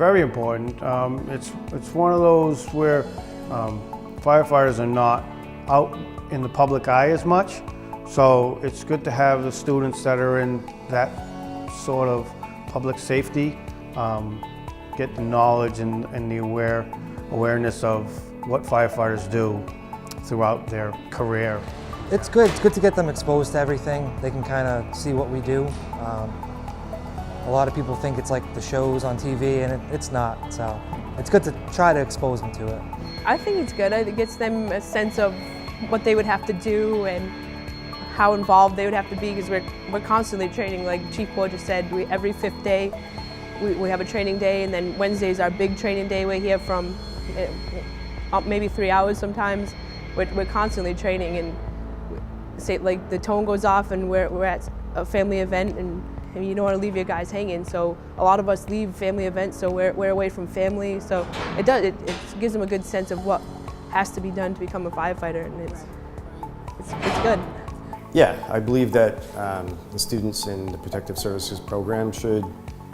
very important. It's one of those where firefighters are not out in the public eye as much, so it's good to have the students that are in that sort of public safety get the knowledge and the awareness of what firefighters do throughout their career. It's good to get them exposed to everything. They can kind of see what we do. A lot of people think it's like the shows on TV, and it's not, so it's good to try to expose them to it. I think it's good. It gets them a sense of what they would have to do and how involved they would have to be, because we're constantly training. Like Chief Borges said, every 5th day we have a training day, and then Wednesday is our big training day. We're here from maybe 3 hours sometimes. We're constantly training, and say like the tone goes off and we're at a family event, and you don't want to leave your guys hanging. So a lot of us leave family events, so we're away from family. So it gives them a good sense of what has to be done to become a firefighter, and it's good. Yeah, I believe that the students in the Protective Services program should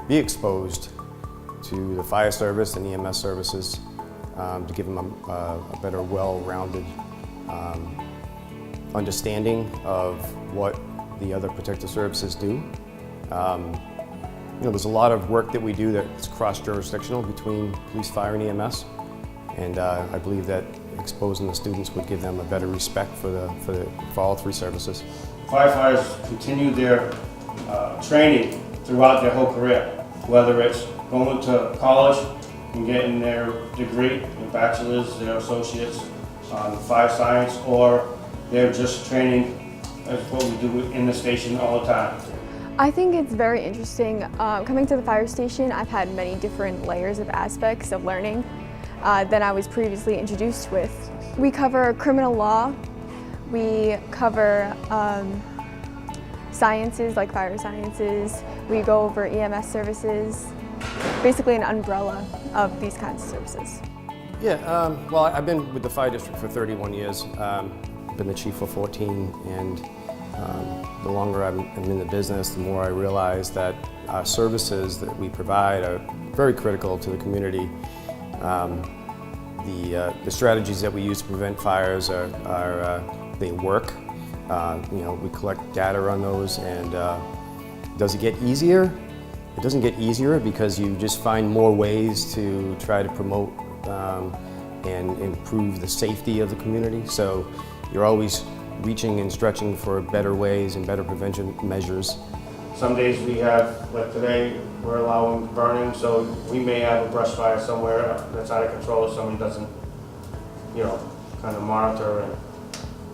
be exposed to the fire service and EMS services to give them a better, well-rounded understanding of what the other protective services do. There's a lot of work that we do that's cross-jurisdictional between police, fire, and EMS, and I believe that exposing the students would give them a better respect for all 3 services. Firefighters continue their training throughout their whole career, whether it's going to college and getting their degree, their bachelor's, their associates on fire science, or they're just training as what we do in the station all the time. I think it's very interesting. Coming to the fire station, I've had many different layers of aspects of learning than I was previously introduced with. We cover criminal law, we cover sciences like fire sciences, we go over EMS services, basically an umbrella of these kinds of services. Yeah, well, I've been with the fire district for 31 years. I've been the chief for 14, and the longer I'm in the business, the more I realize that our services that we provide are very critical to the community. The strategies that we use to prevent fires they work. We collect data on those, and does it get easier? It doesn't get easier because you just find more ways to try to promote and improve the safety of the community. So you're always reaching and stretching for better ways and better prevention measures. Some days we have, like today, we're allowing burning, so we may have a brush fire somewhere that's out of control if somebody doesn't, kind of monitor. And,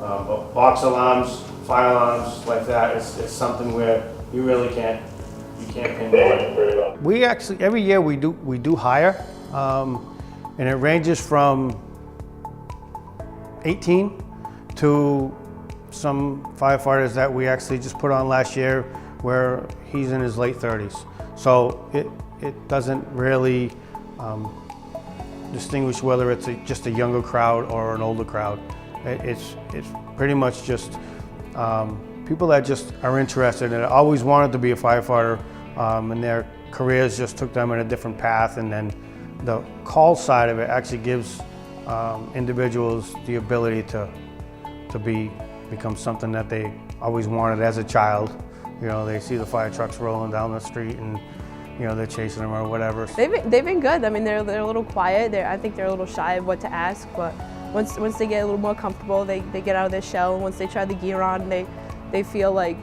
but box alarms, fire alarms like that, it's something where you really can't pinpoint. We actually, every year we do hire, and it ranges from 18 to some firefighters that we actually just put on last year where he's in his late 30s. So it doesn't really distinguish whether it's just a younger crowd or an older crowd. It's pretty much just people that just are interested and always wanted to be a firefighter, and their careers just took them in a different path, and then the call side of it actually gives individuals the ability to become something that they always wanted as a child. They see the fire trucks rolling down the street and they're chasing them or whatever. They've been good. I mean, they're a little quiet. I think they're a little shy of what to ask, but once they get a little more comfortable, they get out of their shell. And once they try the gear on, they feel like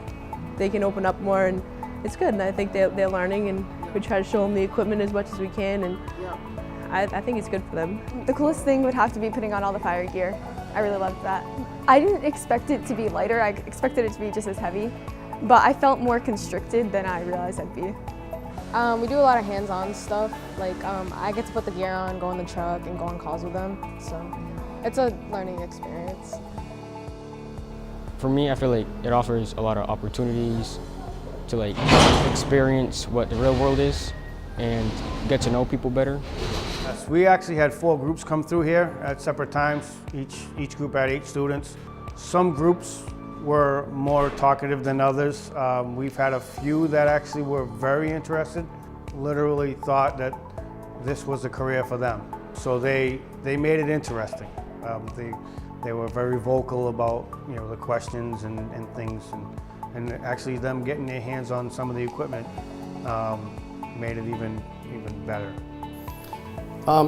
they can open up more, and it's good. And I think they're learning, and we try to show them the equipment as much as we can, and I think it's good for them. The coolest thing would have to be putting on all the fire gear. I really loved that. I didn't expect it to be lighter. I expected it to be just as heavy, but I felt more constricted than I realized I'd be. We do a lot of hands-on stuff. Like I get to put the gear on, go in the truck, and go on calls with them. So it's a learning experience. For me, I feel like it offers a lot of opportunities to experience what the real world is and get to know people better. Yes, we actually had 4 groups come through here at separate times. Each group had 8 students. Some groups were more talkative than others. We've had a few that actually were very interested, literally thought that this was a career for them. So they made it interesting. They were very vocal about, you know, the questions and things, and actually them getting their hands on some of the equipment made it even better.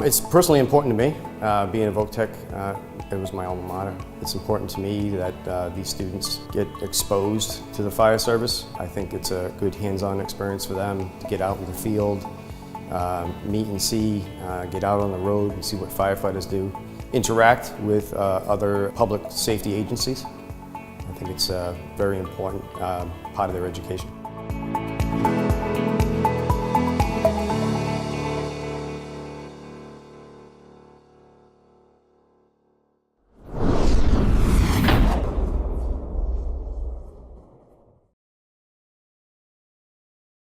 It's personally important to me. Being a Voc-Tech, it was my alma mater. It's important to me that these students get exposed to the fire service. I think it's a good hands-on experience for them to get out in the field, meet and see, get out on the road and see what firefighters do, interact with other public safety agencies. I think it's a very important part of their education.